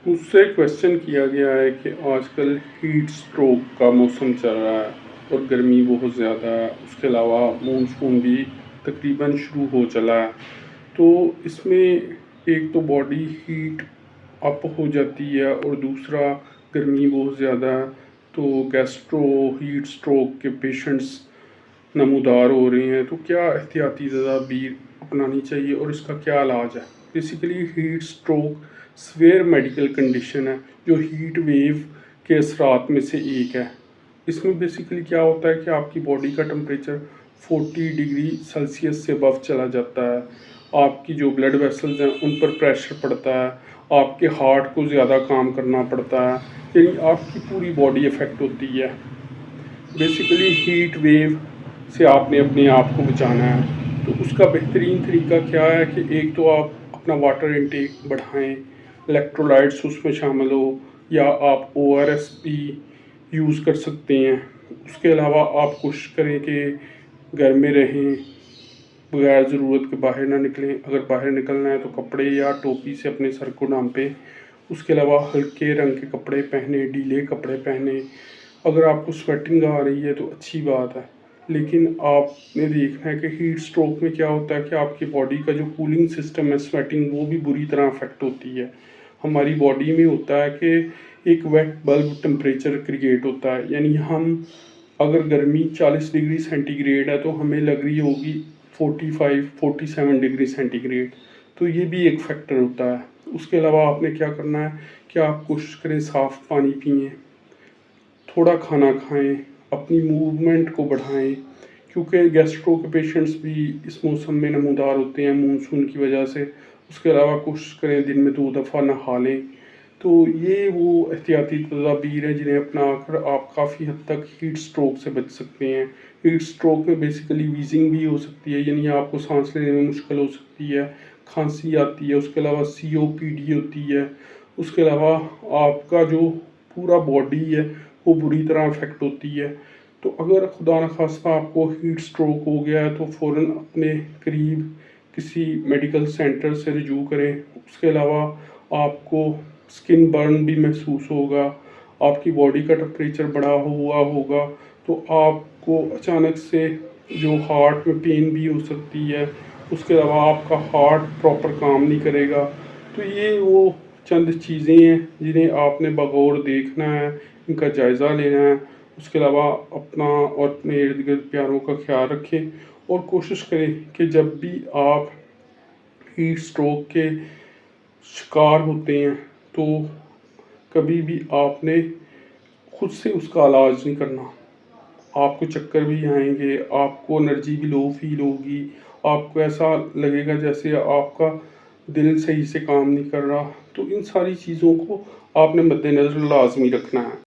مجھ سے کویشچن کیا گیا ہے کہ آج کل ہیٹ اسٹروک کا موسم چل رہا ہے اور گرمی بہت زیادہ ہے، اس کے علاوہ مونسون بھی تقریباً شروع ہو چلا ہے، تو اس میں ایک تو باڈی ہیٹ اپ ہو جاتی ہے اور دوسرا گرمی بہت زیادہ ہے، تو گیسٹرو ہیٹ اسٹروک کے پیشنٹس نمودار ہو رہے ہیں۔ تو کیا احتیاطی تدابیر اپنانی چاہیے اور اس کا کیا علاج ہے؟ Basically heat stroke severe medical condition ہے جو ہیٹ ویو کے اثرات میں سے ایک ہے۔ اس میں بیسیکلی کیا ہوتا ہے کہ آپ کی باڈی کا ٹمپریچر 40 ڈگری سیلسیس سے ابو چلا جاتا ہے، آپ کی جو بلڈ ویسلز ہیں ان پر پریشر پڑتا ہے، آپ کے ہارٹ کو زیادہ کام کرنا پڑتا ہے، یعنی آپ کی پوری باڈی افیکٹ ہوتی ہے۔ بیسیکلی ہیٹ ویو سے آپ نے اپنے آپ کو بچانا ہے، تو اس کا بہترین طریقہ کیا ہے کہ ایک تو آپ اپنا واٹر انٹیک بڑھائیں، الیکٹرولائٹس اس میں شامل ہو، یا آپ ORS بھی یوز کر سکتے ہیں۔ اس کے علاوہ آپ کوشش کریں کہ گھر میں رہیں، بغیر ضرورت کے باہر نہ نکلیں، اگر باہر نکلنا ہے تو کپڑے یا ٹوپی سے اپنے سر کو ڈھانپیں۔ اس کے علاوہ ہلکے رنگ کے کپڑے پہنیں، ڈھیلے کپڑے پہنیں۔ اگر آپ کو سویٹنگ آ رہی ہے تو اچھی بات ہے، لیکن آپ نے دیکھنا ہے کہ ہیٹ اسٹروک میں کیا ہوتا ہے کہ آپ کی باڈی کا جو کولنگ سسٹم ہے، سویٹنگ، وہ بھی بری طرح افیکٹ ہوتی ہے۔ ہماری باڈی میں ہوتا ہے کہ ایک ویٹ بلب ٹمپریچر کریٹ ہوتا ہے، یعنی ہم اگر گرمی 40 ڈگری سینٹی گریڈ ہے تو ہمیں لگ رہی ہوگی 47 ڈگری سینٹی گریڈ، تو یہ بھی ایک فیکٹر ہوتا ہے۔ اس کے علاوہ آپ نے کیا کرنا ہے کہ آپ کوشش کریں صاف پانی پئیں، تھوڑا کھانا کھائیں، اپنی موومنٹ کو بڑھائیں، کیونکہ گیسٹرو کے پیشنٹس بھی اس موسم میں نمودار ہوتے ہیں مونسون کی وجہ سے۔ اس کے علاوہ کوشش کریں دن میں 2 دفعہ نہا لیں۔ تو یہ وہ احتیاطی تدابیر ہیں جنہیں اپنا کر آپ کافی حد تک ہیٹ اسٹروک سے بچ سکتے ہیں۔ ہیٹ اسٹروک میں بیسیکلی ویزنگ بھی ہو سکتی ہے، یعنی آپ کو سانس لینے میں مشکل ہو سکتی ہے، کھانسی آتی ہے، اس کے علاوہ COPD ہوتی ہے، اس کے علاوہ آپ کا جو پورا باڈی ہے وہ بری طرح افیکٹ ہوتی ہے۔ تو اگر خدا نخواستہ آپ کو ہیٹ اسٹروک ہو گیا ہے تو فوراً اپنے قریب کسی میڈیکل سینٹر سے رجوع کریں۔ اس کے علاوہ آپ کو اسکن برن بھی محسوس ہوگا، آپ کی باڈی کا ٹمپریچر بڑھا ہوا ہوگا، تو آپ کو اچانک سے جو ہارٹ میں پین بھی ہو سکتی ہے، اس کے علاوہ آپ کا ہارٹ پراپر کام نہیں کرے گا۔ تو یہ وہ چند چیزیں ہیں جنہیں آپ نے بغور دیکھنا ہے، ان کا جائزہ لینا ہے۔ اس کے علاوہ اپنا اور اپنے ارد گرد پیاروں کا خیال رکھیں اور کوشش کریں کہ جب بھی آپ ہیٹ اسٹروک کے شکار ہوتے ہیں تو کبھی بھی آپ نے خود سے اس کا علاج نہیں کرنا۔ آپ کو چکر بھی آئیں گے، آپ کو انرجی بھی لو فیل ہوگی، آپ کو ایسا لگے گا جیسے آپ کا دل صحیح سے کام نہیں کر رہا۔ تو ان ساری چیزوں کو آپ نے مد نظر لازمی رکھنا ہے۔